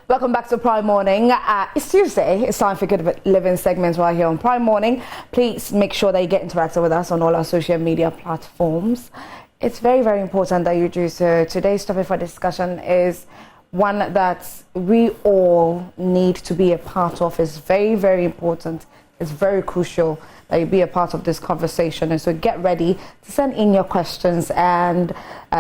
Welcome back to Prime Morning. It's Tuesday. It's time for Good Living segments right here on Prime Morning. Please make sure that you get interactive with us on all our social media platforms. It's very, very important that you do so. Today's topic for discussion is one that we all need to be a part of. It's very, very important. It's very crucial that you be a part of this conversation. And so get ready to send in your questions and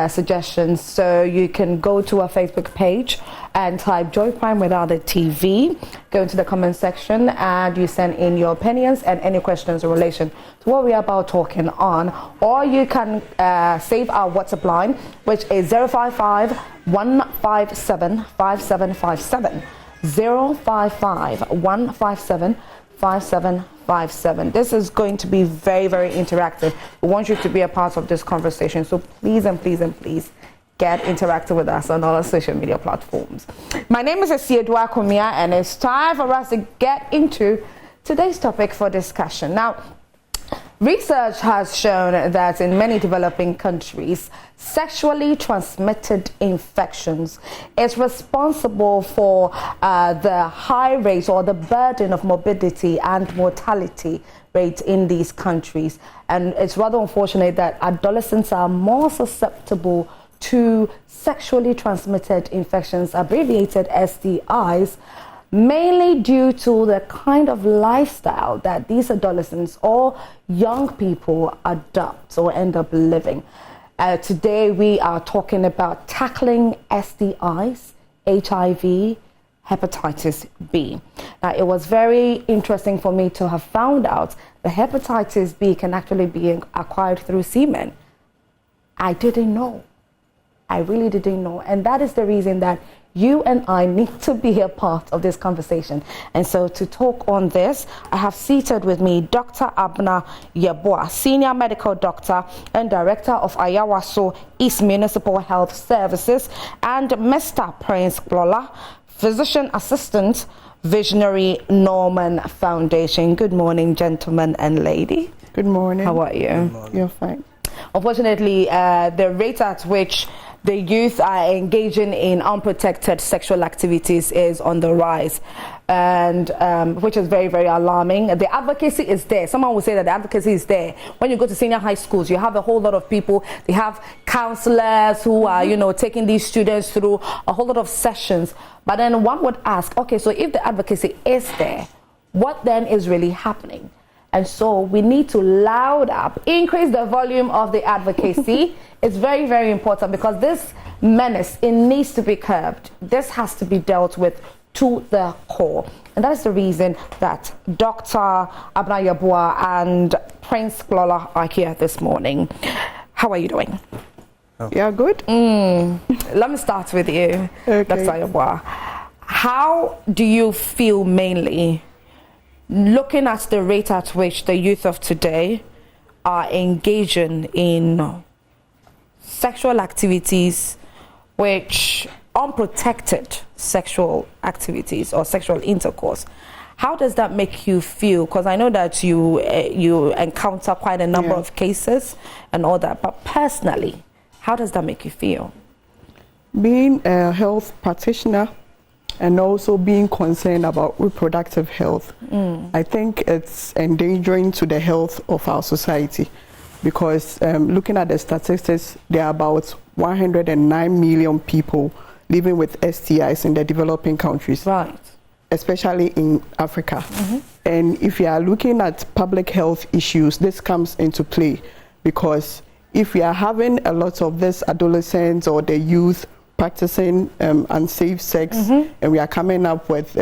suggestions. So you can go to our Facebook page and type Joy Prime without the TV. Go into the comment section and you send in your opinions and any questions in relation to what we are about talking on. Or you can save our WhatsApp line, which is 055-157-5757. 055-157-5757. This is going to be very, very interactive. We want you to be a part of this conversation. So please and please and please get interactive with us on all our social media platforms. My name is Esiedua Kumia, and it's time for us to get into today's topic for discussion. Now, research has shown that in many developing countries, sexually transmitted infections is responsible for the high rate or the burden of morbidity and mortality rate in these countries. And it's rather unfortunate that adolescents are more susceptible to sexually transmitted infections, abbreviated STIs, mainly due to the kind of lifestyle that these adolescents or young people adopt or end up living. Today we are talking about tackling STIs, HIV, hepatitis B. Now, it was very interesting for me to have found out that hepatitis B can actually be acquired through semen. I didn't know. I really didn't know. And that is the reason that you and I need to be a part of this conversation. And so to talk on this, I have seated with me Dr. Abna Yeboah, Senior Medical Doctor and Director of Ayawaso East Municipal Health Services, and Mr. Prince Glola, Physician Assistant, Visionary Norman Foundation. Good morning, gentlemen and lady. Good morning. How are you? Good morning. You're fine. Unfortunately, the rate at which the youth are engaging in unprotected sexual activities is on the rise, and which is very, very alarming. The advocacy is there. Someone will say that the advocacy is there. When you go to senior high schools, you have a whole lot of people. They have counselors who are, taking these students through a whole lot of sessions. But then one would ask, okay, so if the advocacy is there, what then is really happening? And so we need to loud up, increase the volume of the advocacy. It's very, very important because this menace, it needs to be curbed. This has to be dealt with to the core. And that is the reason that Dr. Abna Yeboah and Prince Glola are here this morning. How are you doing? Oh. Yeah, good. Let me start with you, okay. Dr. Yeboah. How do you feel mainly looking at the rate at which the youth of today are engaging in sexual activities, which unprotected sexual activities or sexual intercourse? How does that make you feel? Because I know that you encounter quite a number of cases and all that, but personally, how does that make you feel? Being a health practitioner and also being concerned about reproductive health, I think it's endangering to the health of our society, because looking at the statistics, there are about 109 million people living with STIs in the developing countries, right, especially in Africa. And if you are looking at public health issues, this comes into play, because if we are having a lot of this adolescents or the youth practicing unsafe sex, and we are coming up with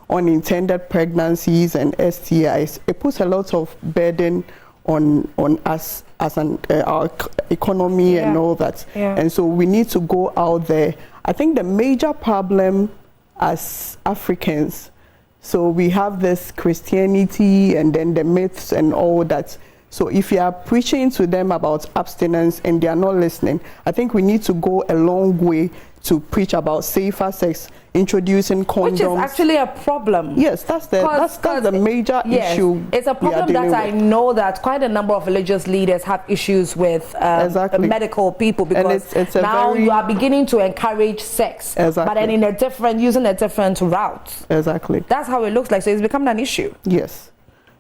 unintended pregnancies and STIs, it puts a lot of burden on us as our economy and all that. And so we need to go out there. I think the major problem as Africans, so we have this Christianity and then the myths and all that. So if you are preaching to them about abstinence and they are not listening, I think we need to go a long way to preach about safer sex, introducing condoms. Which is actually a problem. Yes, that's the major issue. It's a problem that I know that quite a number of religious leaders have issues with medical people, because it's now you are beginning to encourage sex, but then in using a different route. Exactly. That's how it looks like. So it's becoming an issue. Yes,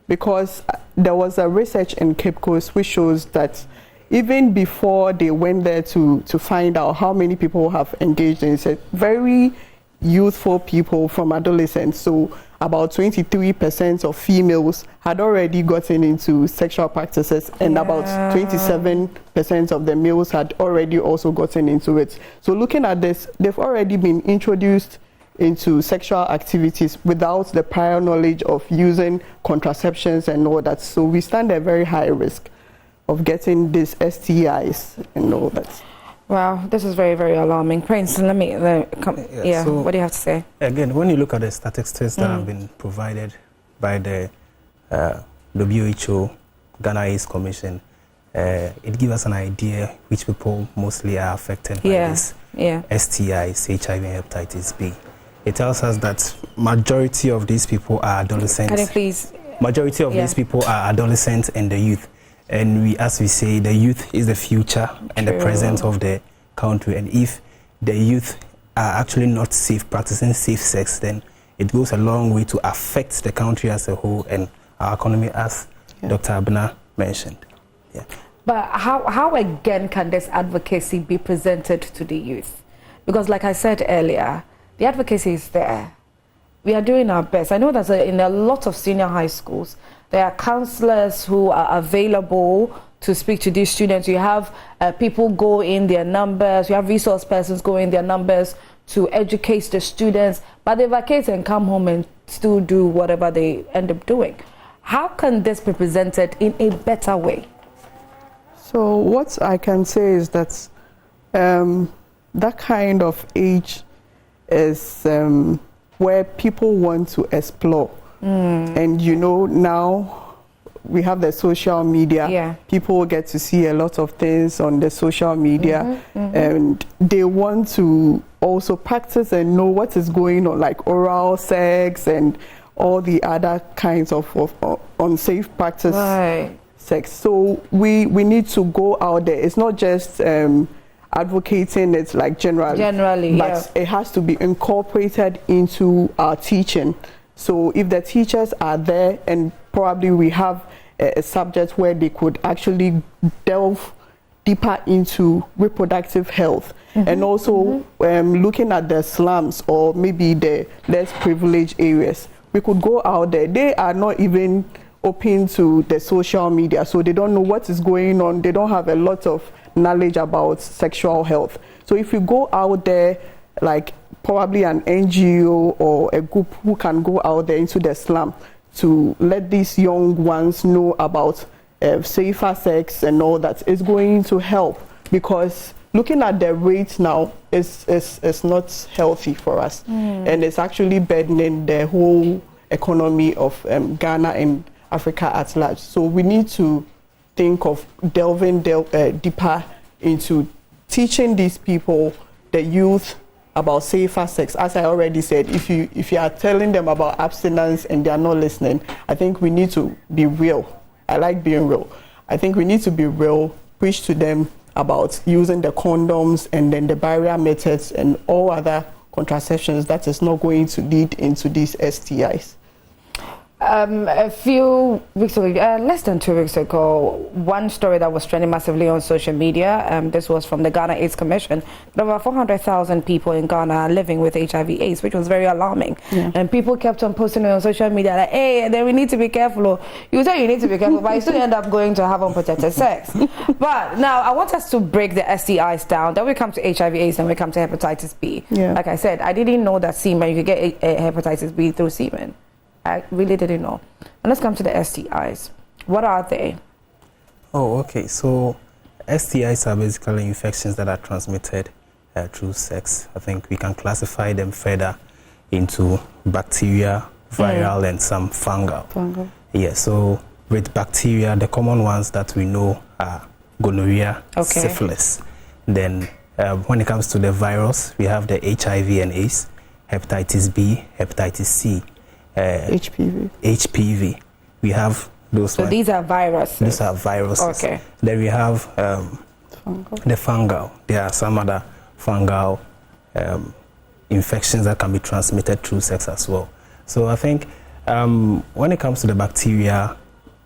because there was a research in Cape Coast which shows that even before they went there to find out how many people have engaged in it, very youthful people from adolescents. So about 23% of females had already gotten into sexual practices, and about 27% of the males had already also gotten into it. So looking at this, they've already been introduced into sexual activities without the prior knowledge of using contraceptions and all that. So we stand at very high risk of getting these STIs and all that. Wow, this is very, very alarming. Prince, so what do you have to say? Again, when you look at the statistics that have been provided by the WHO, Ghana AIDS Commission, it gives us an idea which people mostly are affected by this STIs, HIV and Hepatitis B. It tells us that majority of these people are adolescents. Can you please? Majority of these people are adolescents and the youth. And as we say, the youth is the future and the present of the country. And if the youth are actually not safe, practicing safe sex, then it goes a long way to affect the country as a whole and our economy, as Dr. Abena mentioned. Yeah. But how again can this advocacy be presented to the youth? Because like I said earlier, the advocacy is there. We are doing our best. I know that in a lot of senior high schools, there are counselors who are available to speak to these students. You have people go in their numbers. You have resource persons go in their numbers to educate the students. But they vacate and come home and still do whatever they end up doing. How can this be presented in a better way? So what I can say is that that kind of age is where people want to explore. And you know, now we have the social media. People get to see a lot of things on the social media, and they want to also practice and know what is going on, like oral sex and all the other kinds of unsafe practice sex. So we need to go out there. It's not just advocating it like generally, but it has to be incorporated into our teaching. So if the teachers are there, and probably we have a subject where they could actually delve deeper into reproductive health, and also looking at the slums or maybe the less privileged areas, we could go out there. They are not even open to the social media, so they don't know what is going on. They don't have a lot of knowledge about sexual health. So if you go out there, like probably an NGO or a group who can go out there into the slum to let these young ones know about safer sex and all that, is going to help, because looking at the rates now is not healthy for us, and it's actually burdening the whole economy of Ghana and Africa at large. So we need to think of delving deeper into teaching these people, the youth, about safer sex. As I already said, if you are telling them about abstinence and they are not listening, I think we need to be real. I like being real. I think we need to be real, preach to them about using the condoms and then the barrier methods and all other contraceptions that is not going to lead into these STIs. A few weeks ago, less than 2 weeks ago, one story that was trending massively on social media, this was from the Ghana AIDS Commission, that over 400,000 people in Ghana are living with HIV/AIDS, which was very alarming. And people kept on posting it on social media like, hey, then we need to be careful. You say you need to be careful, but you still end up going to have unprotected sex. But now I want us to break the STIs down. Then we come to HIV/AIDS, then we come to hepatitis B. Like I said, I didn't know that semen, you could get hepatitis B through semen. I really didn't know. And let's come to the STIs. What are they? Oh, okay. So STIs are basically infections that are transmitted through sex. I think we can classify them further into bacteria, viral, and some fungal. Yeah, so with bacteria, the common ones that we know are gonorrhea, syphilis, then When it comes to the virus, we have the HIV and AIDS, hepatitis B, hepatitis C, HPV. We have those. So these are viruses. These are viruses. Okay. Then we have the fungal. There are some other fungal infections that can be transmitted through sex as well. So I think when it comes to the bacteria,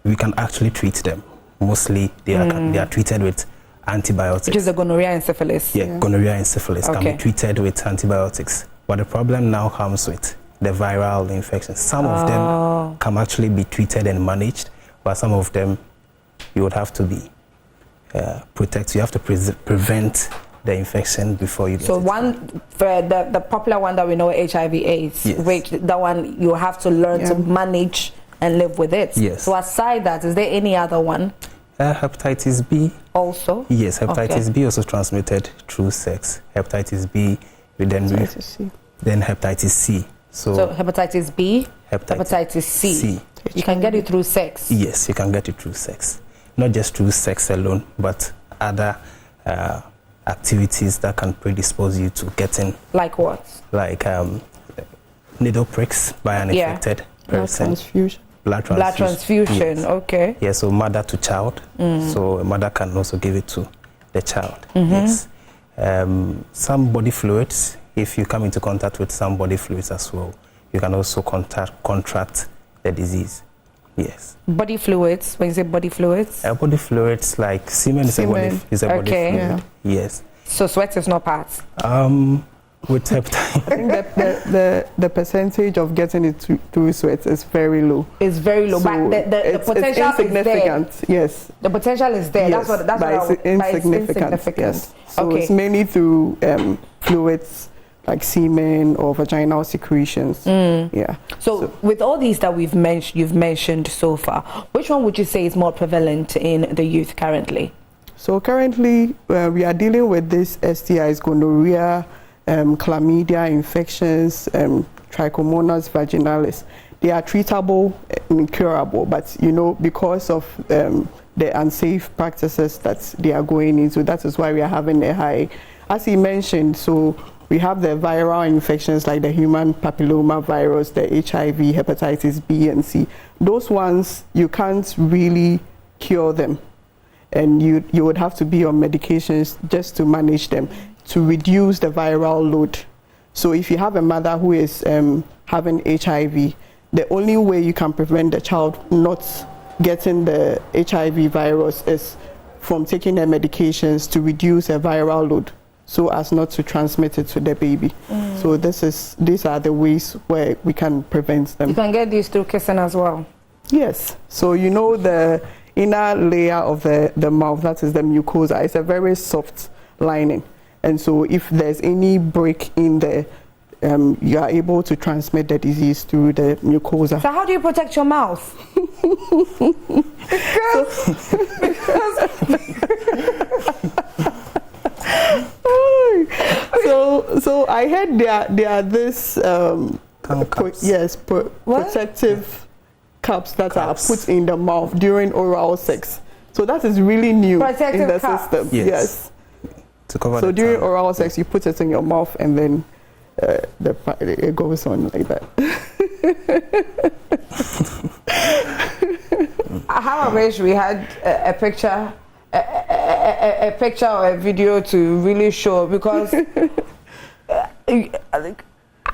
we can actually treat them. Mostly they are treated with antibiotics. Which is the gonorrhea and syphilis. Yeah, gonorrhea and syphilis can be treated with antibiotics. But the problem now comes with the viral infections. Some of them can actually be treated and managed, but some of them you would have to be protect. You have to prevent the infection before you get so it. One, for the popular one that we know, HIV/AIDS, yes. which that one you have to learn to manage and live with it. Yes. So aside that, is there any other one? Hepatitis B. Also? Yes, hepatitis B also transmitted through sex. Hepatitis B, then hepatitis C. So hepatitis B, hepatitis C. You can get it through sex. Yes, you can get it through sex. Not just through sex alone, but other activities that can predispose you to getting. Like what? Like needle pricks by an infected person. Blood transfusion. Yes. Okay. Yeah, so mother to child. So a mother can also give it to the child. Yes. Some body fluids, if you come into contact with some body fluids as well, you can also contract the disease. Yes. Body fluids, when you say body fluids? Body fluids like semen is a body fluid. Yeah. Yes. So sweat is not part? With hepatitis. I think the percentage of getting it through sweat is very low. It's very low, so but the potential is insignificant. Is there. Yes. The potential is there. Yes, That's what it's insignificant. Yes. So okay. It's mainly through fluids like semen or vaginal secretions. Yeah. So with all these that you've mentioned so far, which one would you say is more prevalent in the youth currently? So currently we are dealing with this STIs, gonorrhea, chlamydia infections, trichomonas vaginalis. They are treatable and incurable, but because of the unsafe practices that they are going into, that is why we are having a high, as he mentioned. So we have the viral infections like the human papilloma virus, the HIV, hepatitis B and C. Those ones, you can't really cure them, and you would have to be on medications just to manage them, to reduce the viral load. So if you have a mother who is having HIV, the only way you can prevent the child not getting the HIV virus is from taking their medications to reduce the viral load, so as not to transmit it to the baby. So these are the ways where we can prevent them. You can get these through kissing as well? Yes. So the inner layer of the mouth, that is the mucosa, is a very soft lining. And so if there's any break in there, you are able to transmit the disease through the mucosa. So how do you protect your mouth? So I heard there are this protective cups that are put in the mouth during oral sex. So that is really new in the system. Yes. To cover so during oral sex, you put it in your mouth, and then it goes on like that. How I wish we had a picture, a picture or a video to really show, because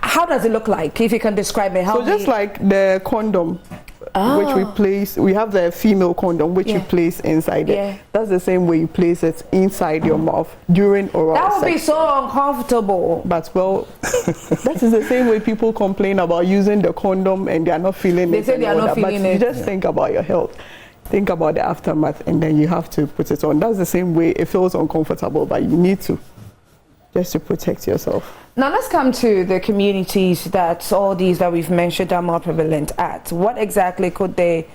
how does it look like? If you can describe it. So just like the condom, which we place, we have the female condom which you place inside there. That's the same way you place it inside your mouth during oral sex. That would be so uncomfortable. But that is the same way people complain about using the condom and they are not feeling it. They say they are not feeling it. You just think about your health. Think about the aftermath, and then you have to put it on. That's the same way it feels uncomfortable, but you need to, just to protect yourself. Now let's come to the communities that all these that we've mentioned are more prevalent at. What exactly could they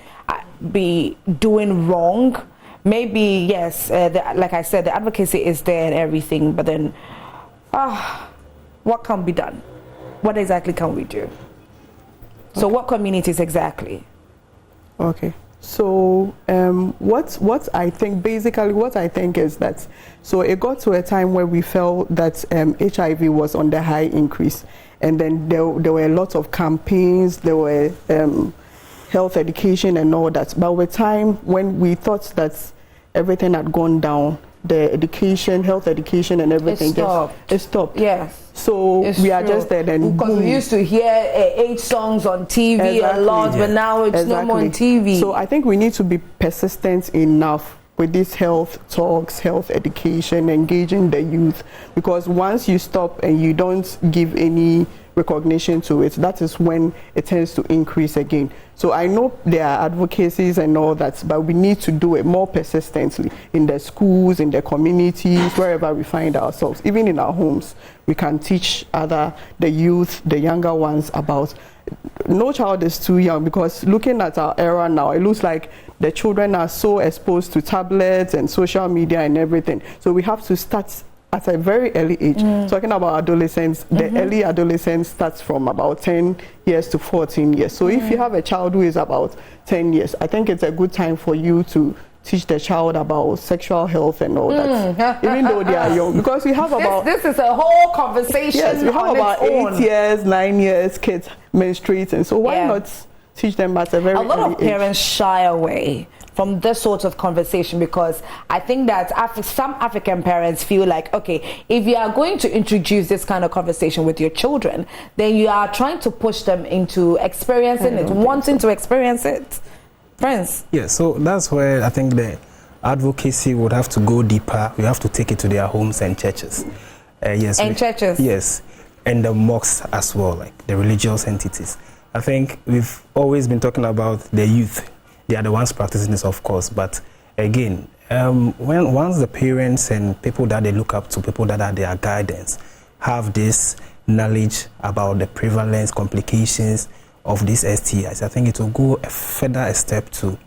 be doing wrong? Maybe, yes, like I said, the advocacy is there and everything, but then what can be done? What exactly can we do? So what communities exactly? Okay. So what I think is that, so it got to a time where we felt that HIV was on the high increase, and then there were a lot of campaigns, there were health education and all that. But with time, when we thought that everything had gone down, the health education and everything it stopped. Yes. So we are just there then. Because we used to hear AIDS songs on TV a lot, but now it's no more on TV. So I think we need to be persistent enough with these health talks, health education, engaging the youth, because once you stop and you don't give any recognition to it, that is when it tends to increase again. So I know there are advocacies and all that, but we need to do it more persistently in the schools, in the communities, wherever we find ourselves. Even in our homes, we can teach the youth, the younger ones, about no child is too young, because looking at our era now, it looks like the children are so exposed to tablets and social media and everything. So we have to start at a very early age. Talking about adolescents, the early adolescence starts from about 10 years to 14 years. So if you have a child who is about 10 years, I think it's a good time for you to teach the child about sexual health and all that, even though they are young. Because we have this is a whole conversation. Yes, we have about 8 years, 9 years, kids menstruate, and so why not teach them at a very early age? A lot of parents shy away from this sort of conversation, because I think that some African parents feel like, okay, if you are going to introduce this kind of conversation with your children, then you are trying to push them into experiencing it, wanting to experience it. Friends? Yeah, so that's where I think the advocacy would have to go deeper. We have to take it to their homes and churches. Churches? Yes, and the mosques as well, like the religious entities. I think we've always been talking about the youth. They are the ones practicing this, of course, but again, once the parents and people that they look up to, people that are their guidance, have this knowledge about the prevalence, complications of these STIs, I think it will go a further step to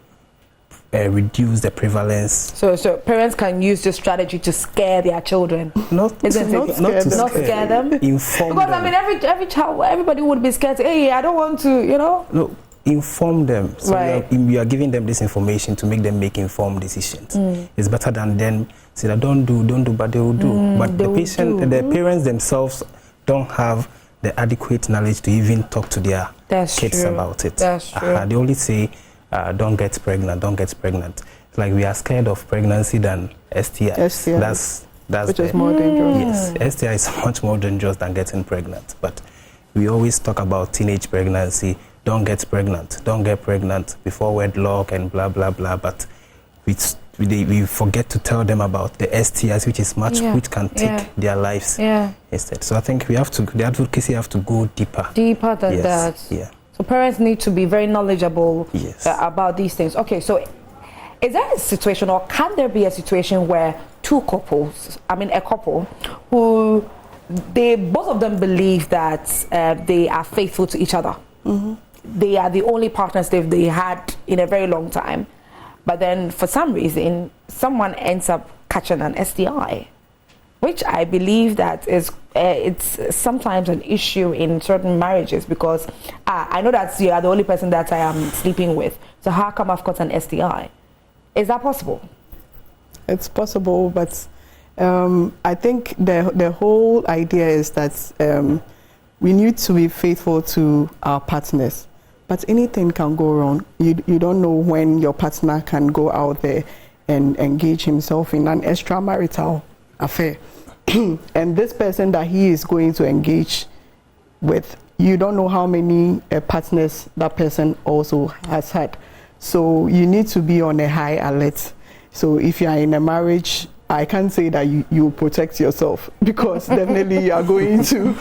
reduce the prevalence. So parents can use this strategy to scare their children. Not to scare them. Inform because them. I mean, every child, everybody would be scared. Hey, I don't want to, No, inform them. So right. we are giving them this information to make them make informed decisions. It's better than them say that don't do, but they will do. But the parents themselves don't have the adequate knowledge to even talk to their kids about it. That's true. They only say, don't get pregnant. It's like we are scared of pregnancy than STI. That's which is more dangerous. Yes, STI is much more dangerous than getting pregnant. But we always talk about teenage pregnancy. Don't get pregnant before wedlock and blah blah blah. But we forget to tell them about the STIs, which can take their lives instead. So I think the advocacy have to go deeper. Deeper than that. Yeah. So parents need to be very knowledgeable about these things. Okay, so is there a situation, or can there be a situation where a couple who both of them believe that they are faithful to each other? They are the only partners they had in a very long time, but then for some reason someone ends up catching an STI, which I believe that is it's sometimes an issue in certain marriages, because I know that you are the only person that I am sleeping with, so how come I've got an STI? Is that possible? It's possible, but I think the whole idea is that we need to be faithful to our partners, but anything can go wrong. You don't know when your partner can go out there and engage himself in an extramarital affair. And this person that he is going to engage with, you don't know how many partners that person also has had. So you need to be on a high alert. So if you are in a marriage, I can't say that you protect yourself, because definitely you are going to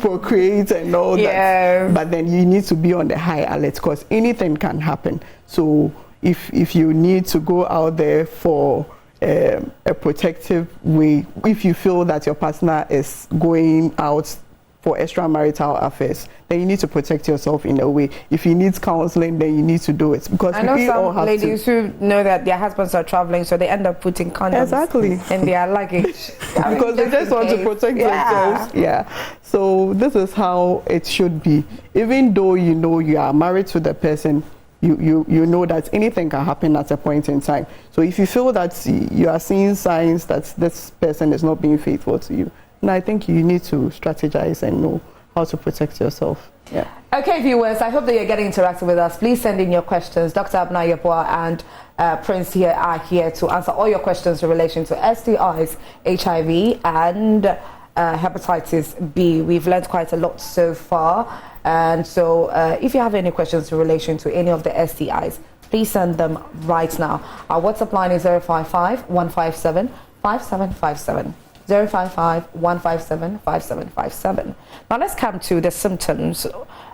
procreate and all that. But then you need to be on the high alert, because anything can happen. So if you need to go out there for a protective way, if you feel that your partner is going out for extramarital affairs, then you need to protect yourself in a way. If he needs counseling, then you need to do it, because I know some ladies who know that their husbands are traveling, so they end up putting condoms in their luggage because they just want to protect themselves. So this is how it should be. Even though you know you are married to the person, you know that anything can happen at a point in time. So if you feel that you are seeing signs that this person is not being faithful to you, then I think you need to strategize and know how to protect yourself. Yeah. Okay, viewers, I hope that you're getting interactive with us. Please send in your questions. Dr. Abna Yeboah and Prince here are here to answer all your questions in relation to STIs, HIV, and hepatitis B. We've learned quite a lot so far. And so if you have any questions in relation to any of the STIs, please send them right now. Our WhatsApp line is 055 157 5757. 055-157-5757. Now let's come to the symptoms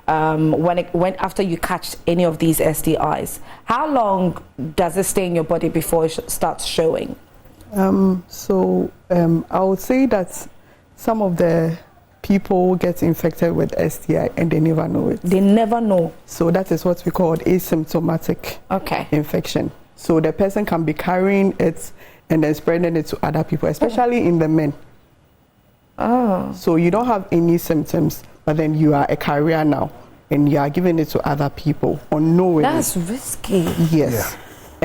when after you catch any of these STIs. How long does it stay in your body before it starts showing? I would say that some of the people get infected with STI and they never know it. They never know. So that is what we call asymptomatic infection. So the person can be carrying it and then spreading it to other people, especially in the men. Oh. So you don't have any symptoms, but then you are a carrier now, and you are giving it to other people unknowingly. That's risky. Yes. Yeah.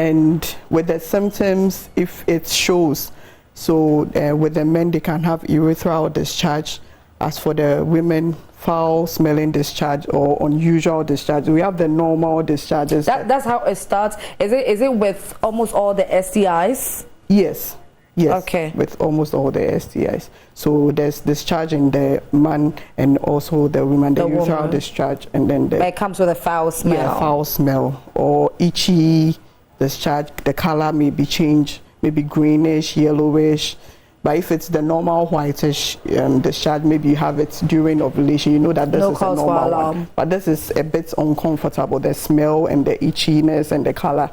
And with the symptoms, if it shows, so with the men, they can have urethral discharge. As for the women, foul-smelling discharge or unusual discharge. We have the normal discharges. That's how it starts. Is it with almost all the STIs? Yes. Yes. Okay. With almost all the STIs. So there's discharge in the man and also the woman, the urethral discharge, and then but it comes with a foul smell. Yeah, foul smell or itchy discharge. The color may be changed, maybe greenish, yellowish. But if it's the normal whitish discharge, maybe you have it during ovulation, you know that this is a normal one. But this is a bit uncomfortable. The smell and the itchiness and the color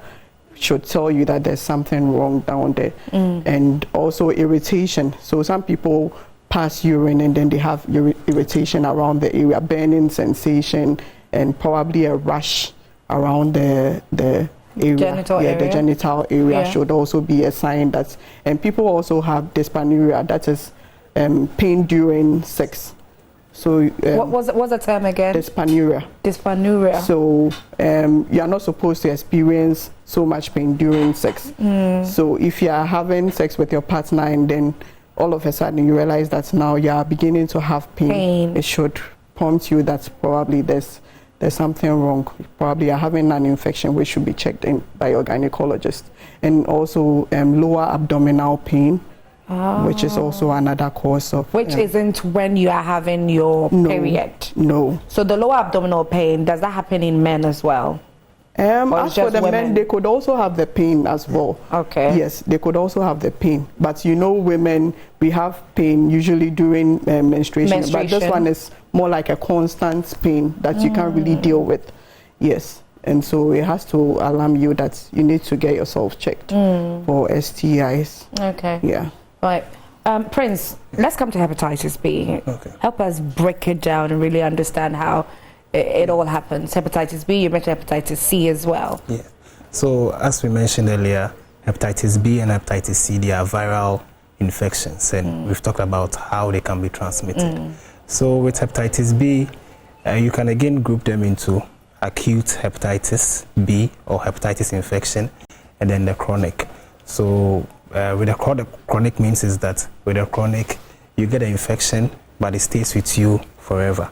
should tell you that there's something wrong down there. And also irritation. So some people pass urine and then they have irritation around the area, burning sensation, and probably a rash around the area. The genital area should also be a sign that. And people also have dyspareunia, that is pain during sex. So what's the term again? Dyspareunia. Dyspareunia. So you are not supposed to experience so much pain during sex. So if you are having sex with your partner and then all of a sudden you realize that now you are beginning to have pain. It should prompt you that probably there's something wrong. Probably you're having an infection which should be checked in by your gynecologist. And also lower abdominal pain. Which is also another cause of... Which isn't when you are having your period? No. So the lower abdominal pain, does that happen in men as well? As for the men, they could also have the pain as well. Okay. Yes, they could also have the pain. But you know, women, we have pain usually during menstruation. But this one is more like a constant pain that you can't really deal with. Yes. And so it has to alarm you that you need to get yourself checked for STIs. Okay. Yeah. Right. Prince, let's come to hepatitis B. Okay. Help us break it down and really understand how it all happens. Hepatitis B, you mentioned hepatitis C as well. Yeah. So as we mentioned earlier, hepatitis B and hepatitis C, they are viral infections, and we've talked about how they can be transmitted. So with hepatitis B, you can again group them into acute hepatitis B or hepatitis infection, and then the chronic. So with the chronic means is that with the chronic, you get an infection, but it stays with you forever.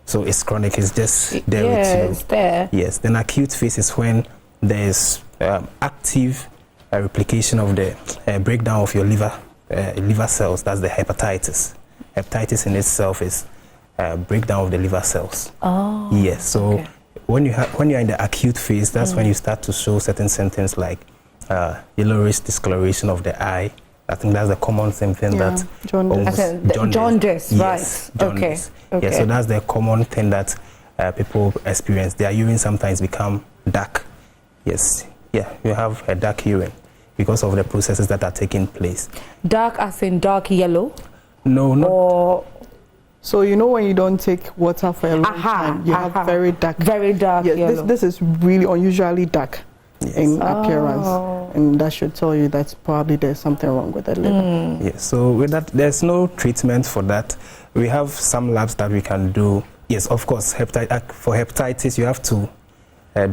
So it's chronic, it's just there with you. It's there. Yes, then acute phase is when there's active replication of the breakdown of your liver cells. That's the hepatitis. Hepatitis in itself is breakdown of the liver cells. Oh. Yes, so when you're in the acute phase, that's when you start to show certain symptoms like yellowish discoloration of the eye. I think that's the common symptom that jaundice, yes, right? Jaundice. Okay. Yeah, so that's the common thing that people experience. Their urine sometimes become dark. Yes, yeah, you have a dark urine because of the processes that are taking place. Dark as in dark yellow? No, no. Or so you know when you don't take water for a long time, you have very dark yellow. This is really unusually dark. Yes. In appearance, and that should tell you that probably there's something wrong with the liver. Yes, so with that, there's no treatment for that. We have some labs that we can do. Yes, of course, for hepatitis, you have to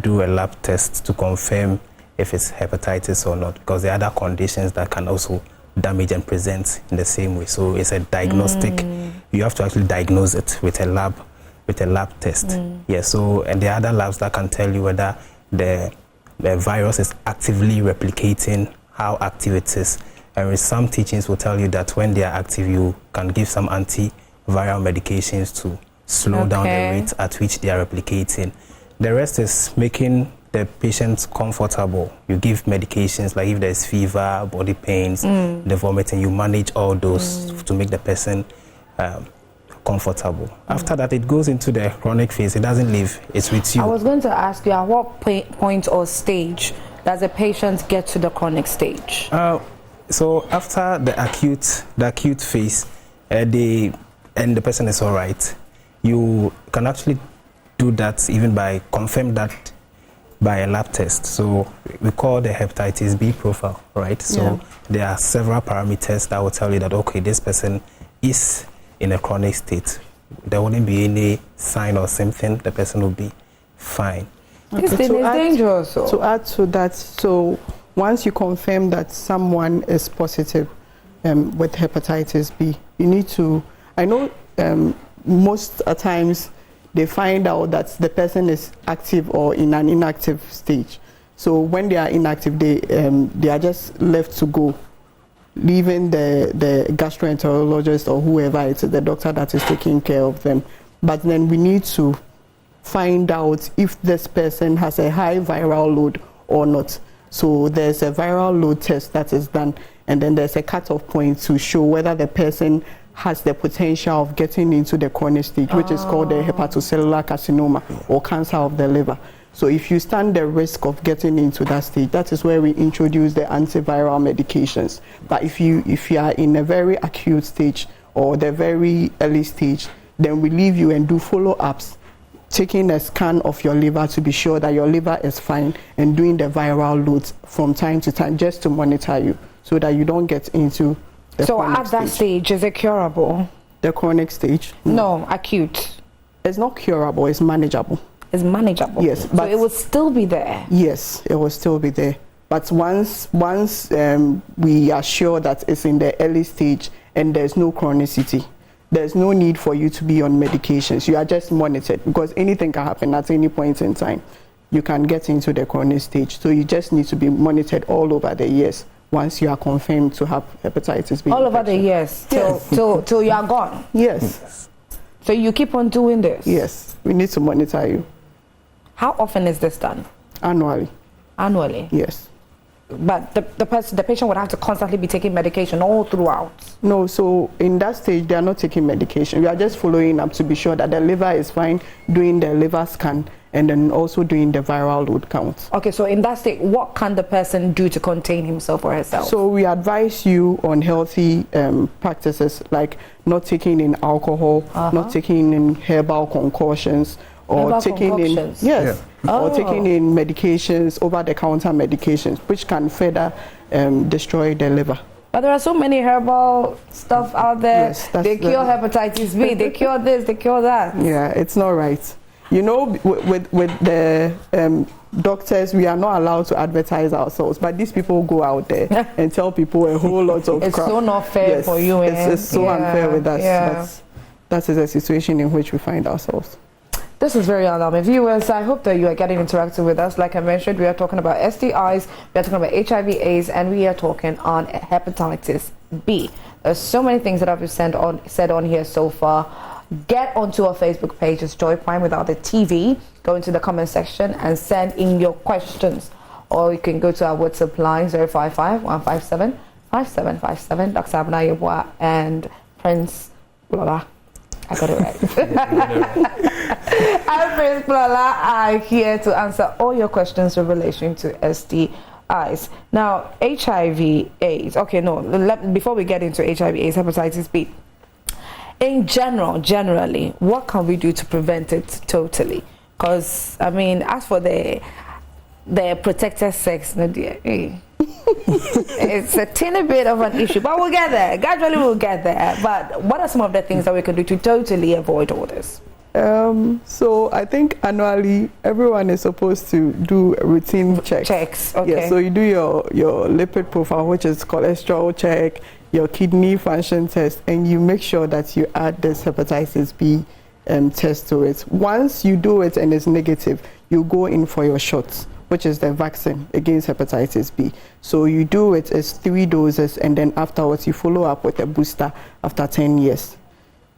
do a lab test to confirm if it's hepatitis or not, because there are other conditions that can also damage and present in the same way. So it's a diagnostic. You have to actually diagnose it with a lab test. Yeah. So, and there are other labs that can tell you whether the virus is actively replicating, how active it is. And some teachings will tell you that when they are active, you can give some antiviral medications to slow down the rate at which they are replicating. The rest is making the patient comfortable. You give medications, like if there's fever, body pains, the vomiting, you manage all those to make the person comfortable. After that, it goes into the chronic phase. It doesn't leave. It's with you. I was going to ask you, at what point or stage does a patient get to the chronic stage? So after the acute phase, the person is all right. You can actually do that even by confirm that by a lab test. So we call the hepatitis B profile, right? So there are several parameters that will tell you that, okay, this person is in a chronic state. There wouldn't be any sign or symptom. The person will be fine. This thing is dangerous. To add to that, so once you confirm that someone is positive with hepatitis B, you need to, I know most times they find out that the person is active or in an inactive stage. So when they are inactive, they are just left to go, leaving the gastroenterologist or whoever it is, the doctor that is taking care of them. But then we need to find out if this person has a high viral load or not. So there's a viral load test that is done, and then there's a cutoff point to show whether the person has the potential of getting into the chronic stage, which is called the hepatocellular carcinoma or cancer of the liver. So if you stand the risk of getting into that stage, that is where we introduce the antiviral medications. But if you are in a very acute stage or the very early stage, then we leave you and do follow-ups, taking a scan of your liver to be sure that your liver is fine, and doing the viral loads from time to time just to monitor you so that you don't get into the chronic that stage, is it curable? The chronic stage? No, acute. It's not curable, it's manageable. It's manageable? Yes. But so it will still be there? Yes, it will still be there. But once we are sure that it's in the early stage and there's no chronicity, there's no need for you to be on medications. You are just monitored, because anything can happen at any point in time. You can get into the chronic stage. So you just need to be monitored all over the years once you are confirmed to have hepatitis B. All over the years? Yes. Till you are gone? Yes. So you keep on doing this? Yes. We need to monitor you. How often is this done? Annually. Annually? Yes. But the patient would have to constantly be taking medication all throughout? No, so in that stage, they are not taking medication. We are just following up to be sure that the liver is fine, doing the liver scan, and then also doing the viral load count. Okay, so in that state, what can the person do to contain himself or herself? So we advise you on healthy practices, like not taking in alcohol, not taking in herbal concoctions, or taking in or taking in medications, over-the-counter medications, which can further destroy the liver. But there are so many herbal stuff out there. Yes, they cure hepatitis B, they cure this, they cure that. Yeah, it's not right. You know, with the doctors, we are not allowed to advertise ourselves, but these people go out there and tell people a whole lot of it's crap. So not fair for you. It's so unfair with us. That is a situation in which we find ourselves. This is very alarming. Viewers, I hope that you are getting interactive with us. Like I mentioned, we are talking about STIs, we are talking about HIV/AIDS, and we are talking on hepatitis B. There's so many things that have been said on here so far. Get onto our Facebook page, it's Joy Prime without the TV. Go into the comment section and send in your questions. Or you can go to our WhatsApp line 055-157-5757. Dr. Abna Yeboah and Prince Blala. I got it right. And Prince Blala are here to answer all your questions in relation to STIs. Now, HIV/AIDS. Okay, no, before we get into HIV/AIDS, hepatitis B. In generally, what can we do to prevent it totally? Because, I mean, as for the protected sex, no dear, it's a teeny bit of an issue, but we'll get there. Gradually, we'll get there. But what are some of the things that we can do to totally avoid all this? So I think annually everyone is supposed to do routine checks. Okay. Yeah, so you do your lipid profile, which is cholesterol check, your kidney function test, and you make sure that you add this hepatitis B test to it. Once you do it and it's negative, you go in for your shots, which is the vaccine against hepatitis B. So you do it as 3 doses, and then afterwards you follow up with a booster after 10 years.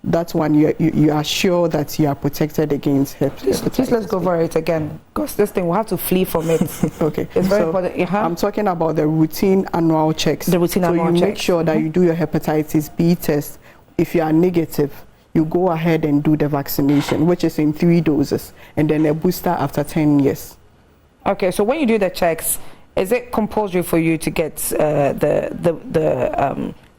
That's when you are sure that you are protected against hepatitis. Please let's go over it again, because this thing, we'll have to flee from it. Okay. It's very important. I'm talking about the routine annual checks. The routine annual checks. So you make sure that you do your hepatitis B test. If you are negative, you go ahead and do the vaccination, which is in 3 doses, and then a booster after 10 years. Okay, so when you do the checks, is it compulsory for you to get the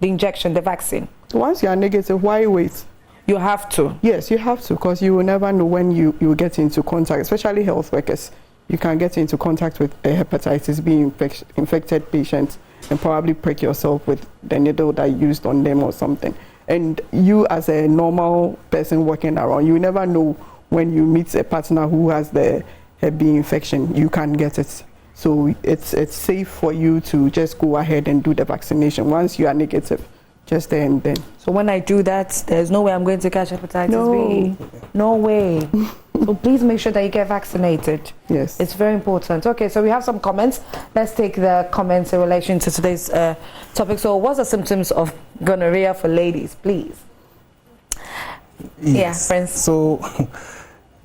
injection, the vaccine? Once you are negative, why wait? You have to. Yes, you have to, because you will never know when you get into contact, especially health workers. You can get into contact with a hepatitis B infected patient and probably prick yourself with the needle that you used on them or something. And you, as a normal person working around, you never know when you meet a partner who has the Hep B infection, you can get it. So it's safe for you to just go ahead and do the vaccination once you are negative. Just there and then. So when I do that, there's no way I'm going to catch hepatitis B. No way. So please make sure that you get vaccinated. Yes. It's very important. Okay, so we have some comments. Let's take the comments in relation to today's topic. So what's the symptoms of gonorrhea for ladies, please? Yes. Yeah, friends. So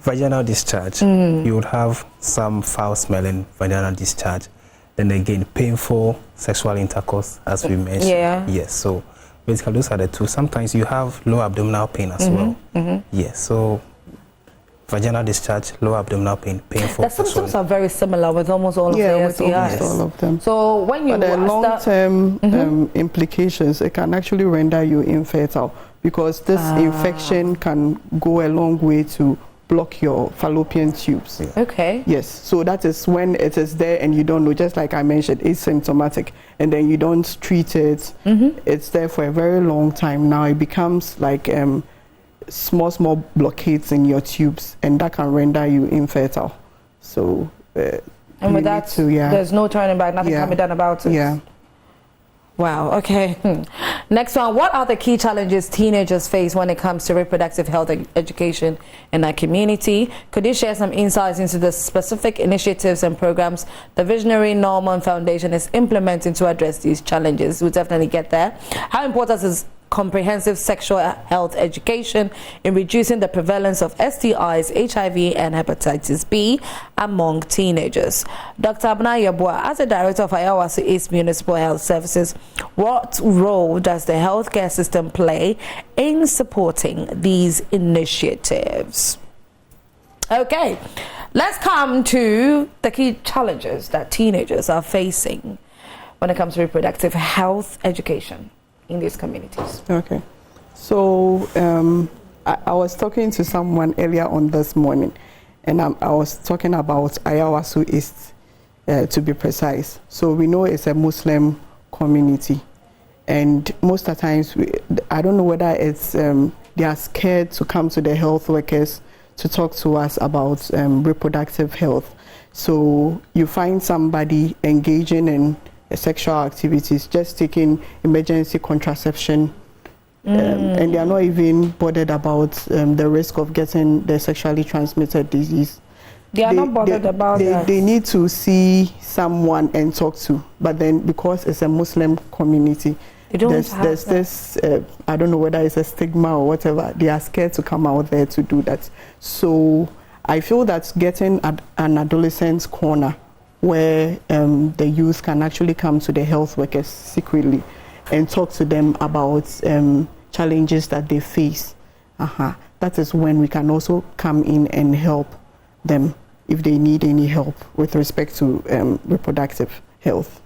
vaginal discharge, you would have some foul-smelling vaginal discharge. Then again, painful sexual intercourse, as we mentioned. Yeah. Yes, so basically those are the 2. Sometimes you have low abdominal pain as well. Yes, so vaginal discharge, low abdominal pain, painful. The symptoms are very similar with almost all of the STIs. Almost all of them. So when you but the long-term implications, it can actually render you infertile, because this infection can go a long way to block your fallopian tubes. Okay. Yes, so that is when it is there and you don't know, just like I mentioned, asymptomatic, and then you don't treat it. It's there for a very long time. Now it becomes like small blockades in your tubes, and that can render you infertile. So and with that, there's no turning back, nothing can be done about it. Yeah. Wow, okay. Next one, what are the key challenges teenagers face when it comes to reproductive health education in our community? Could you share some insights into the specific initiatives and programs the visionary Norman Foundation is implementing to address these challenges? We'll definitely get there. How important is comprehensive sexual health education in reducing the prevalence of STIs, HIV and hepatitis B among teenagers? Dr. Abna Yabua, as the Director of Ayawaso East Municipal Health Services, what role does the healthcare system play in supporting these initiatives? Okay, let's come to the key challenges that teenagers are facing when it comes to reproductive health education in these communities. Okay, so I was talking to someone earlier on this morning, and I was talking about Ayawaso East, to be precise. So we know it's a Muslim community, and most of the times, I don't know whether it's they are scared to come to the health workers to talk to us about reproductive health. So you find somebody engaging in sexual activities, just taking emergency contraception, and they are not even bothered about the risk of getting the sexually transmitted disease. They are not bothered about that. They need to see someone and talk to, but then because it's a Muslim community, there's this, I don't know whether it's a stigma or whatever, they are scared to come out there to do that. So I feel that getting an adolescent's corner where the youth can actually come to the health workers secretly and talk to them about challenges that they face. That is when we can also come in and help them if they need any help with respect to reproductive health.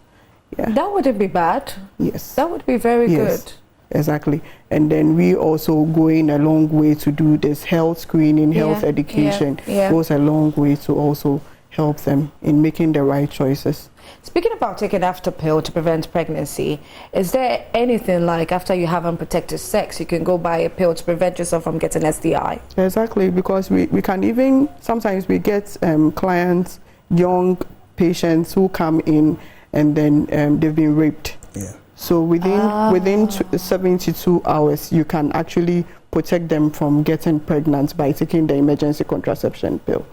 Yeah. That wouldn't be bad. Yes. That would be very good. Exactly. And then we also going a long way to do this health screening, health education. Goes a long way to also help them in making the right choices. Speaking about taking after pill to prevent pregnancy, is there anything like after you have unprotected sex, you can go buy a pill to prevent yourself from getting STI? Exactly, because we can even, sometimes we get clients, young patients who come in and then they've been raped. Yeah. So within 72 hours, you can actually protect them from getting pregnant by taking the emergency contraception pill.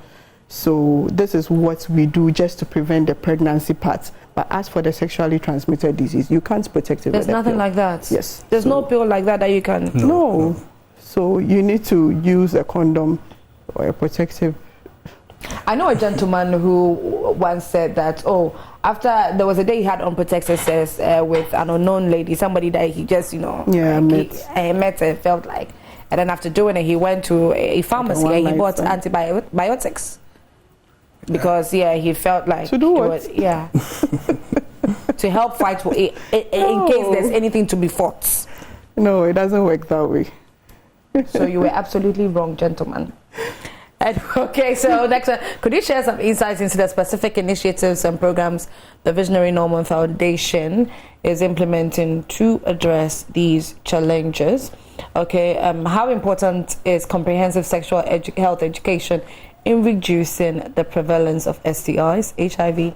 So this is what we do just to prevent the pregnancy part. But as for the sexually transmitted disease, you can't protect it. There's with nothing pill. like that? Yes. There's no pill like that you can... No. So you need to use a condom or a protective. I know a gentleman who once said that, after there was a day he had unprotected sex with an unknown lady, somebody that he just, met and felt like. And then after doing it, he went to a pharmacy and he bought antibiotics. Because he felt like to do what? To help fight in case there's anything to be fought. No, it doesn't work that way. So you were absolutely wrong, gentlemen. And, okay, so next one, could you share some insights into the specific initiatives and programs the Visionary Norman Foundation is implementing to address these challenges? Okay, how important is comprehensive sexual health education in reducing the prevalence of STIs, HIV,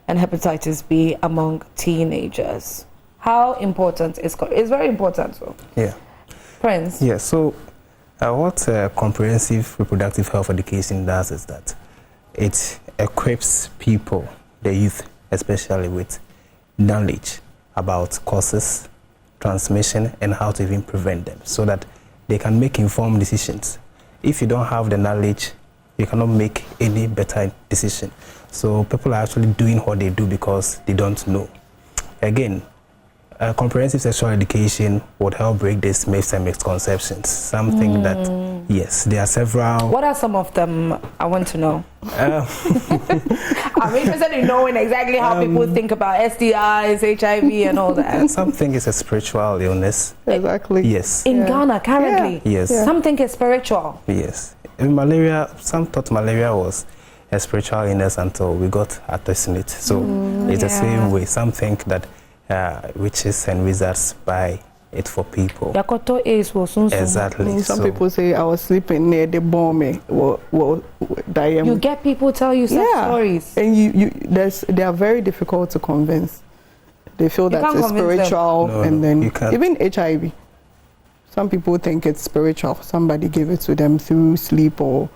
and hepatitis B among teenagers? How important is it's very important. So. Yeah. Prince. Yeah. So, what comprehensive reproductive health education does is that it equips people, the youth especially, with knowledge about causes, transmission, and how to even prevent them, so that they can make informed decisions. If you don't have the knowledge, you cannot make any better decision. So people are actually doing what they do because they don't know. Again, comprehensive sexual education would help break these myths and misconceptions. Something that, yes, there are several. What are some of them? I want to know. I'm interested in knowing exactly how people think about STIs, HIV, and all that. Something is a spiritual illness. Exactly. Yes. In Ghana, currently. Yeah. Yes. Something is spiritual. Yes. In malaria, some thought malaria was a spiritual illness until we got artesunate. So it's the same way. Some think that witches and wizards buy it for people. Yakoto is exactly. Some people say I was sleeping near the bomb. You get people tell you such stories, and they are very difficult to convince. They feel that it's spiritual, and then even HIV. Some people think it's spiritual. Somebody gave it to them through sleep or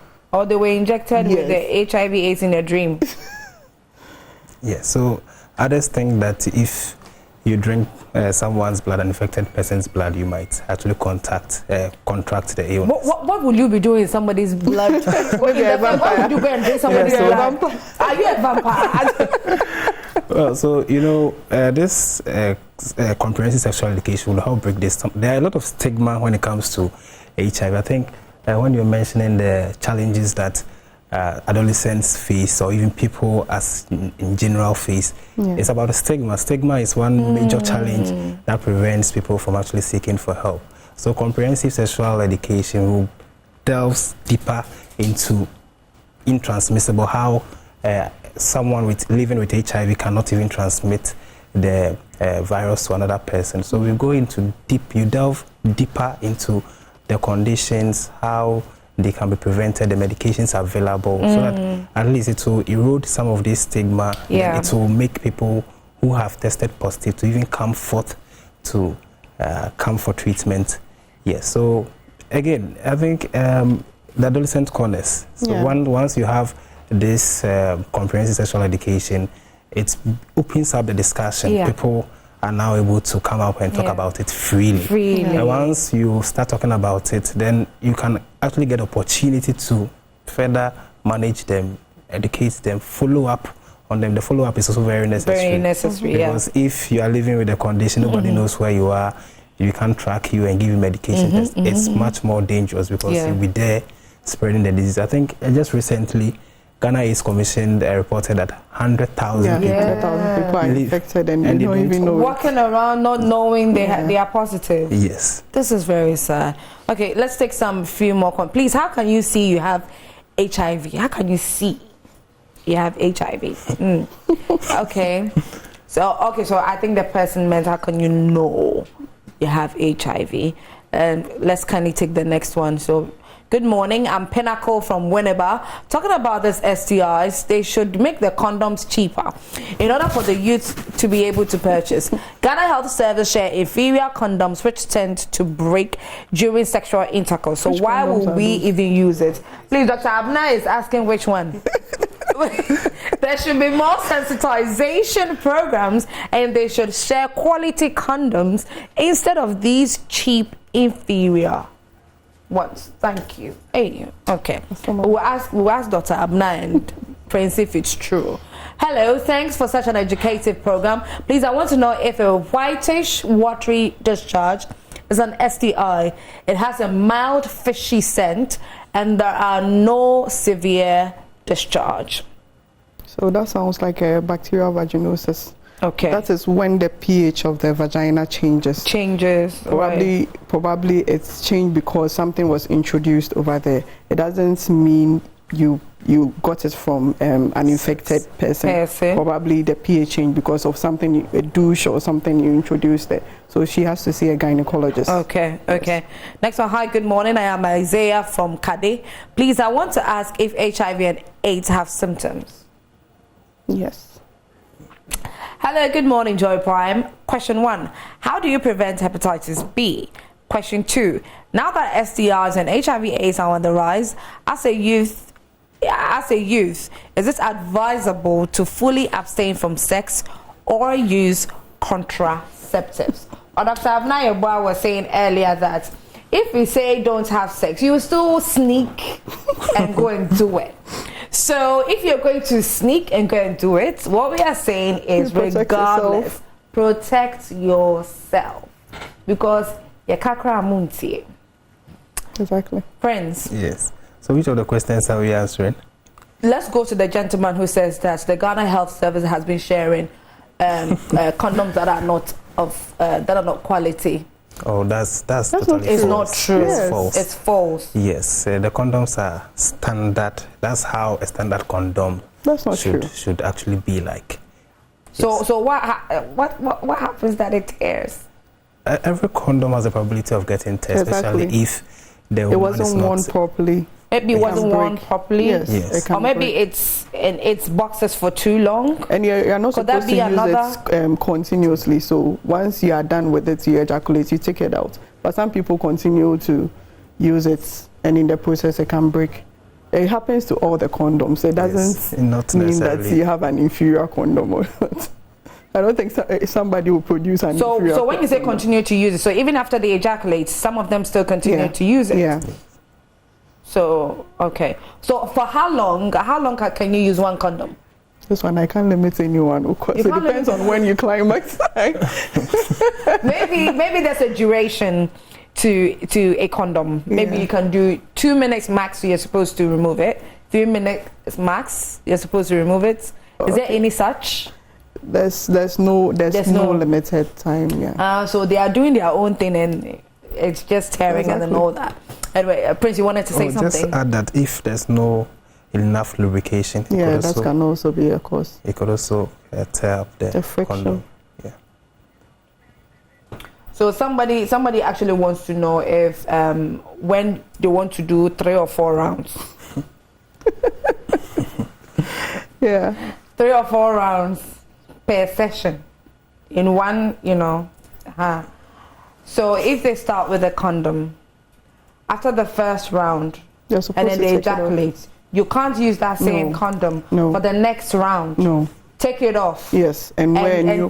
they were injected with the HIV/AIDS in a dream. So others think that if you drink someone's blood, an infected person's blood, you might actually contract the illness. What would you be doing in somebody's blood? What would you go and drink somebody's blood? Are you a vampire? Well, so this comprehensive sexual education will help break this. There are a lot of stigma when it comes to HIV. I think when you're mentioning the challenges that adolescents face, or even people as in general face, it's about the stigma. Stigma is one major challenge that prevents people from actually seeking for help. So comprehensive sexual education will delve deeper into intransmissible, how someone living with HIV cannot even transmit the virus to another person. So we go into you delve deeper into the conditions, how they can be prevented, the medications available, so that at least it will erode some of this stigma. It will make people who have tested positive to even come forth to come for treatment. Yes. So again, I think the adolescent corners. So once you have this comprehensive sexual education, it opens up the discussion. People are now able to come up and talk about it freely. And once you start talking about it, then you can actually get opportunity to further manage them, educate them, follow up on them. The follow-up is also very necessary. Very necessary, because if you are living with a condition, nobody knows where you are, you can't track you and give you medication. It's much more dangerous because you'll be there spreading the disease. I think just recently, Ghana AIDS Commission reported that 100,000 people are infected and they don't even know. Walking around not knowing they are positive. Yes. This is very sad. Okay, let's take few more. Please, how can you see you have HIV? How can you see? you have HIV. Okay. So I think the person meant, how can you know you have HIV? And let's kindly take the next one. So, good morning, I'm Pinnacle from Winneba. Talking about this STIs, they should make the condoms cheaper in order for the youth to be able to purchase. Ghana Health Service share inferior condoms which tend to break during sexual intercourse. So why would we even use it? Please, Dr. Abna is asking which one. There should be more sensitization programs, and they should share quality condoms instead of these cheap inferior ones. Thank you. Hey, okay. We'll ask Dr. Abna and Prince if it's true. Hello, thanks for such an educative program. Please, I want to know if a whitish watery discharge is an STI. It has a mild fishy scent and there are no severe discharge. So that sounds like a bacterial vaginosis. Okay. That is when the pH of the vagina changes. Probably it's changed because something was introduced over there. It doesn't mean you got it from an infected person. Probably the pH changed because of something, a douche or something you introduced there. So she has to see a gynecologist. Okay. Next one. Hi, good morning. I am Isaiah from Kade. Please, I want to ask if HIV and AIDS have symptoms. Yes. Hello, good morning, Joy Prime. Question 1. How do you prevent hepatitis B? Question 2. Now that STIs and HIV/AIDS are on the rise, as a youth, is it advisable to fully abstain from sex or use contraceptives? Or Dr. Abna was saying earlier that if we say don't have sex, you will still sneak and go and do it. So if you're going to sneak and go and do it, what we are saying is regardless, protect yourself. Because you kakra muntie. Exactly. Friends. Yes. So which of the questions are we answering? Let's go to the gentleman who says that the Ghana Health Service has been sharing condoms that are not quality. Oh, that's totally it's false. Not true. It's false. It's false. Yes, the condoms are standard. That's how a standard condom should actually be like. So yes. So what happens that it tears? Every condom has a probability of getting tears, especially if the it wasn't worn properly. Maybe it wasn't worn properly. Yes. Or maybe it's in its boxes for too long. And you're not supposed to use it continuously. So once you are done with it, you ejaculate, you take it out. But some people continue to use it, and in the process, it can break. It happens to all the condoms. It doesn't mean that you have an inferior condom or not. I don't think somebody will produce an inferior condom. So when you say continue to use it, so even after they ejaculate, some of them still continue to use it? Yeah. So, okay. So for how long can you use one condom? This one, I can't limit anyone. Of course, it depends on when you climax. maybe there's a duration to a condom. Maybe you can do 2 minutes max, you're supposed to remove it. 3 minutes max, you're supposed to remove it. Is there any such? There's no limited time. Yeah. So they are doing their own thing, and it's just tearing and then all that. Anyway, Prince, you wanted to say something? Just add that if there's no enough lubrication, that can also be a cause. It could also tear up the friction. condom. Yeah. So somebody actually wants to know if when they want to do 3 or 4 rounds. Yeah. 3 or 4 rounds per session in one, So if they start with a condom, after the first round, and then they ejaculate, you can't use that same condom for the next round. No. Take it off. Yes, and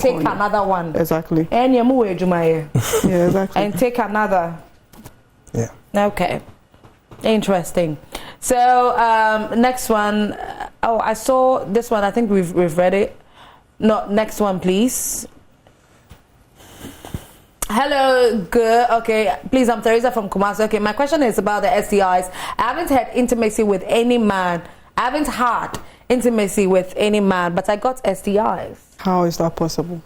take another one. Exactly. Yeah, exactly. And take another. Yeah. Okay. Interesting. So next one. I saw this one. I think we've read it. No, next one, please. Hello, good. Okay, please, I'm Teresa from Kumasi. Okay, my question is about the STIs. I haven't had intimacy with any man. I haven't had intimacy with any man, but I got STIs. How is that possible?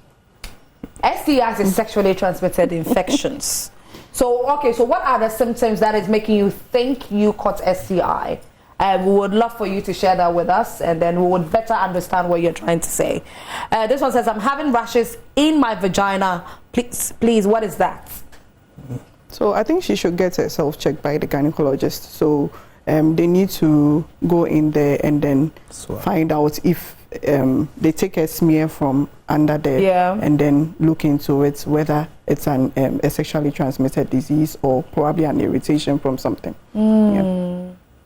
STIs is sexually transmitted infections. So what are the symptoms that is making you think you caught STI? We would love for you to share that with us, and then we would better understand what you're trying to say. This one says, I'm having rashes in my vagina. Please, what is that? So I think she should get herself checked by the gynecologist. So they need to go in there and then find out if they take a smear from under there and then look into it, whether it's a sexually transmitted disease or probably an irritation from something.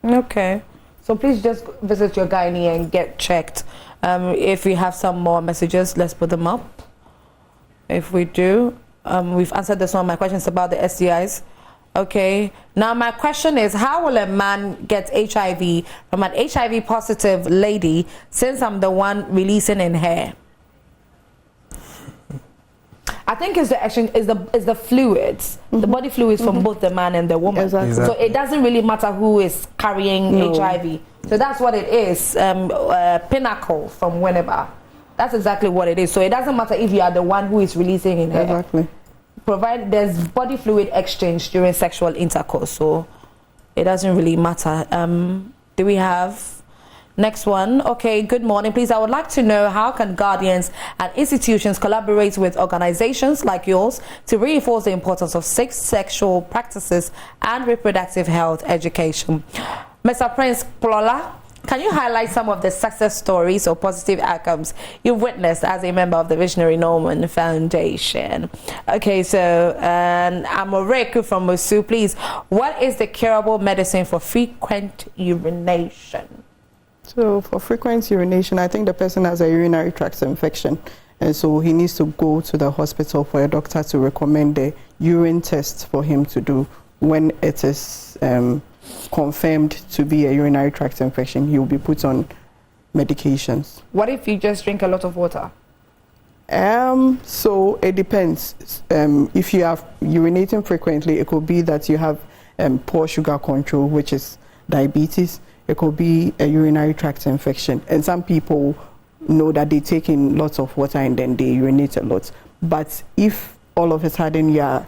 Okay, so please just visit your gynae and get checked. If we have some more messages, let's put them up. If we do, we've answered this one. My question is about the STIs. Okay, now my question is, how will a man get HIV from an HIV positive lady since I'm the one releasing in her? I think it's the action, is the fluids, the body fluids from both the man and the woman. Exactly. So it doesn't really matter who is carrying HIV. So that's what it is. Pinnacle from whenever. That's exactly what it is. So it doesn't matter if you are the one who is releasing in her. Exactly. Provided there's body fluid exchange during sexual intercourse, so it doesn't really matter. Do we have next one? Okay, good morning. Please, I would like to know, how can guardians and institutions collaborate with organizations like yours to reinforce the importance of safe sexual practices and reproductive health education? Mr. Prince Plola, can you highlight some of the success stories or positive outcomes you've witnessed as a member of the Visionary Norman Foundation? Okay, so Amoreku from Musu, please, what is the curable medicine for frequent urination? So for frequent urination, I think the person has a urinary tract infection, and so he needs to go to the hospital for a doctor to recommend the urine test for him to do. When it is confirmed to be a urinary tract infection, he will be put on medications. What if you just drink a lot of water? So it depends. If you are urinating frequently, it could be that you have poor sugar control, which is diabetes. It could be a urinary tract infection. And some people know that they take in lots of water and then they urinate a lot. But if all of a sudden you are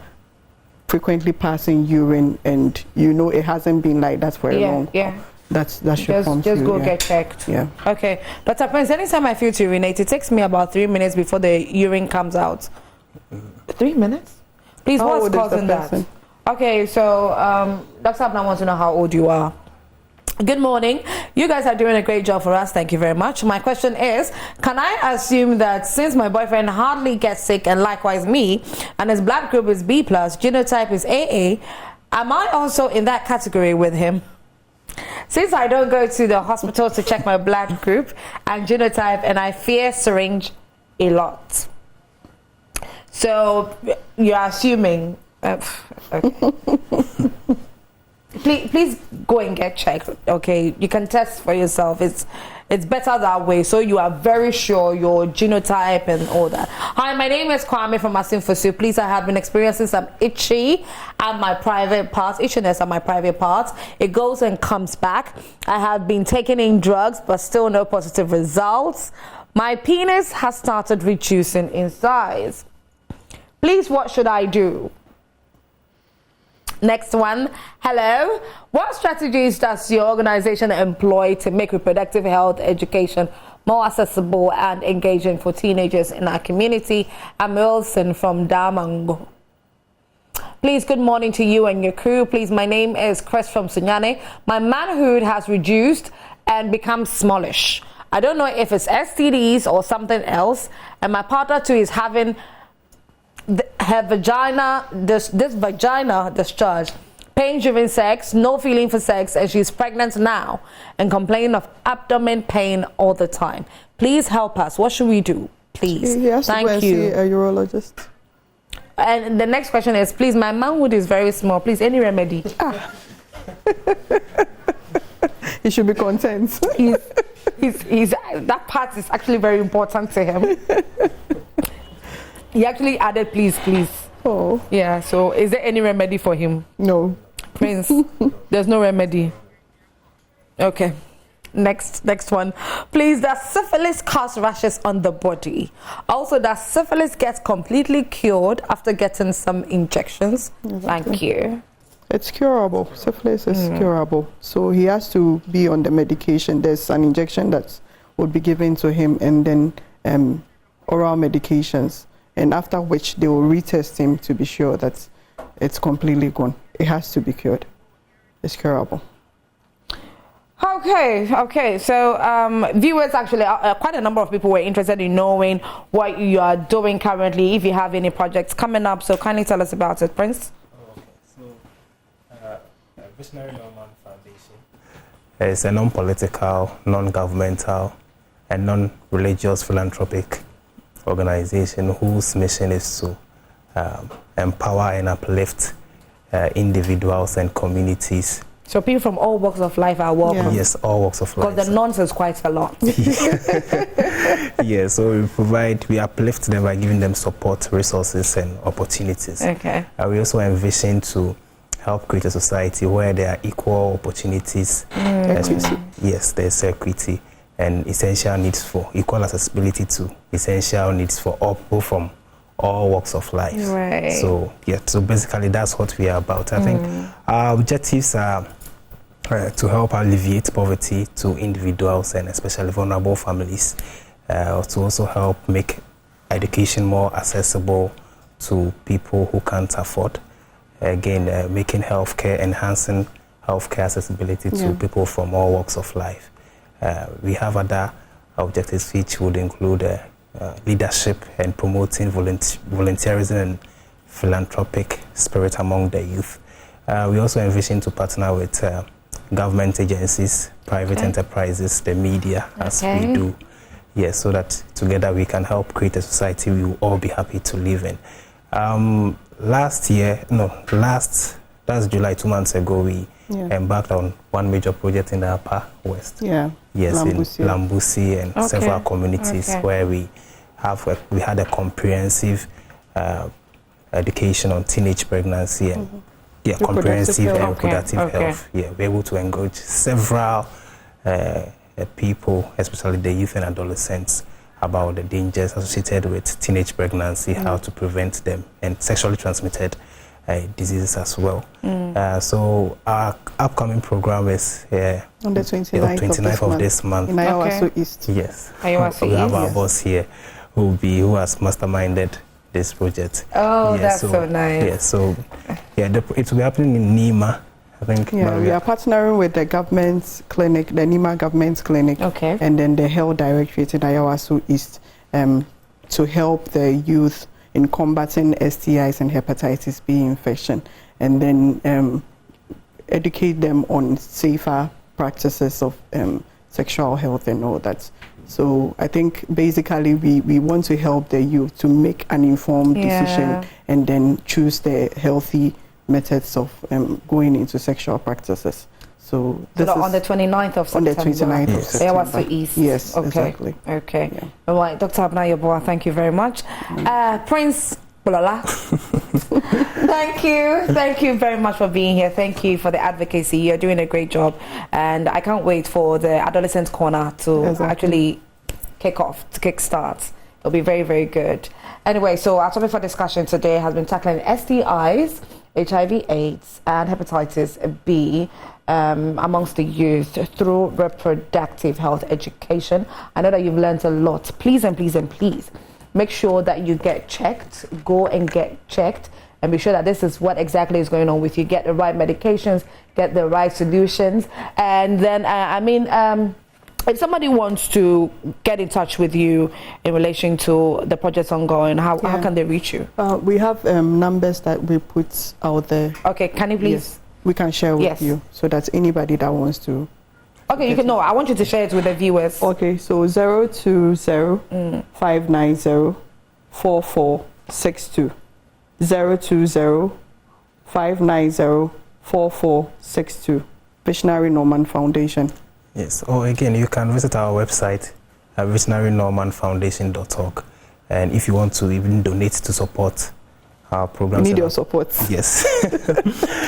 frequently passing urine and you know it hasn't been like that for a long time, that should come just go get checked. Okay, but Prince, anytime I feel to urinate, it takes me about 3 minutes before the urine comes out. 3 minutes? Please, what's causing that? Okay, so Dr. Abner wants to know how old you are. Good morning. You guys are doing a great job for us. Thank you very much. My question is, can I assume that since my boyfriend hardly gets sick, and likewise me, and his blood group is B+, genotype is AA, am I also in that category with him? Since I don't go to the hospital to check my blood group and genotype, and I fear syringe a lot. So you're assuming... okay. Please go and get checked, okay? You can test for yourself. It's better that way, so you are very sure your genotype and all that. Hi, my name is Kwame from Asinfosu. Please, I have been experiencing some itchy at my private parts, itchiness at my private parts. It goes and comes back. I have been taking in drugs, but still no positive results. My penis has started reducing in size. Please, what should I do? Next one. Hello. What strategies does your organization employ to make reproductive health education more accessible and engaging for teenagers in our community? I'm Wilson from Damango. Please, good morning to you and your crew. Please, my name is Chris from Sunyane. My manhood has reduced and become smallish. I don't know if it's STDs or something else. And my partner too is having her vagina, this vagina discharge, pain during sex, no feeling for sex, and she's pregnant now and complaining of abdomen pain all the time. Please help us. What should we do? Please. Thank you. See a urologist. And the next question is, please, my manhood is very small. Please, any remedy? He should be content. He's that part is actually very important to him. He actually added, please. Oh. Yeah, so is there any remedy for him? No. Prince, there's no remedy. Okay. Next one. Please, does syphilis cause rashes on the body? Also, does syphilis get completely cured after getting some injections? Exactly. Thank you. It's curable. Syphilis is curable. So he has to be on the medication. There's an injection that would be given to him, and then oral medications. And after which they will retest him to be sure that it's completely gone. It has to be cured. It's curable. Okay. So viewers, actually, quite a number of people were interested in knowing what you are doing currently, if you have any projects coming up. So kindly tell us about it, Prince. Visionary Norman Foundation is a non-political, non-governmental, and non-religious philanthropic organization whose mission is to empower and uplift individuals and communities. So people from all walks of life are welcome. Yes, all walks of life. Because the nonsense quite a lot. Yeah, so we uplift them by giving them support, resources, and opportunities. Okay. We also envision to help create a society where there are equal opportunities. Yes, there's equity and essential needs for equal accessibility to essential needs for all people from all walks of life. Right. So basically that's what we are about. I think our objectives are to help alleviate poverty to individuals and especially vulnerable families, to also help make education more accessible to people who can't afford. Again, enhancing healthcare accessibility to people from all walks of life. We have other objectives which would include leadership and promoting volunteerism and philanthropic spirit among the youth. We also envision to partner with government agencies, private enterprises, the media, as we do. Yes, so that together we can help create a society we will all be happy to live in. Last July, 2 months ago, we embarked on one major project in the Upper West. Yeah. Yes, Lambusi. In Lambusi and several communities where we had a comprehensive education on teenage pregnancy and comprehensive reproductive health. Yeah, we're able to engage several people, especially the youth and adolescents, about the dangers associated with teenage pregnancy, how to prevent them, and sexually transmitted diseases as well. So our upcoming program is on the 29th of this month in Ayawaso East. Yes. Ayawaso we have East. our boss here who has masterminded this project. Oh, that's so nice. Yeah, so it will be happening in Nima. I think we are partnering with the government clinic, the Nima government clinic, and then the health directorate in Ayawaso East, to help the youth in combating STIs and hepatitis B infection, and then educate them on safer practices of sexual health and all that. So I think basically we want to help the youth to make an informed decision and then choose the healthy methods of going into sexual practices. So this is on the 29th of September. On the 29th of September. Ayawaso East. Yes, exactly. Okay. Yeah. All right, Dr. Abna Yoboa, thank you very much. Prince Bolola, thank you very much for being here. Thank you for the advocacy. You're doing a great job, and I can't wait for the Adolescent Corner to actually kick start. It'll be very, very good. Anyway, so our topic for discussion today has been tackling STIs, HIV, AIDS, and hepatitis B amongst the youth through reproductive health education. I know that you've learned a lot. Please and please and please make sure that you get checked. Go and get checked and be sure that this is what exactly is going on with you. Get the right medications, get the right solutions. And then, if somebody wants to get in touch with you in relation to the projects ongoing, how can they reach you? We have numbers that we put out there. Okay, can you please? Yes, we can share with you, so that's anybody that wants to. Okay, you can. No, I want you to share it with the viewers. Okay, so 020-590-4462. 020-590-4462. Visionary Norman Foundation. Yes, or again, you can visit our website at visionarynormanfoundation.org, and if you want to even donate to support our programs. We need your support. Yes.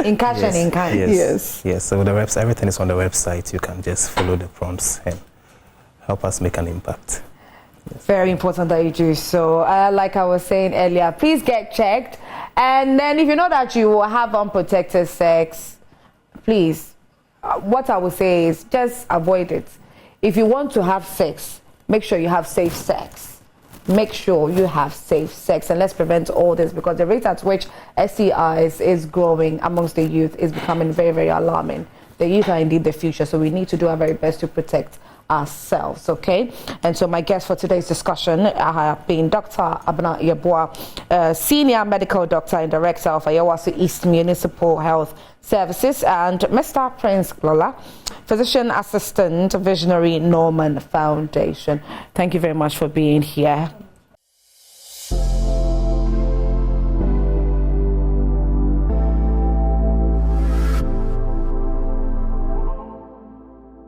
In cash and in kind. Yes. So the website, everything is on the website. You can just follow the prompts and help us make an impact. Very important that you do so. Like I was saying earlier, please get checked. And then if you know that you will have unprotected sex, please, what I would say is just avoid it. If you want to have sex, make sure you have safe sex. Make sure you have safe sex, and let's prevent all this, because the rate at which STIs is growing amongst the youth is becoming very, very alarming. The youth are indeed the future, so we need to do our very best to protect ourselves, okay? And so my guest for today's discussion have been Dr. Abena Yeboah, Senior Medical Doctor and Director of Ayawasi East Municipal Health Services, and Mr. Prince Glola, Physician Assistant, Visionary Norman Foundation. Thank you very much for being here.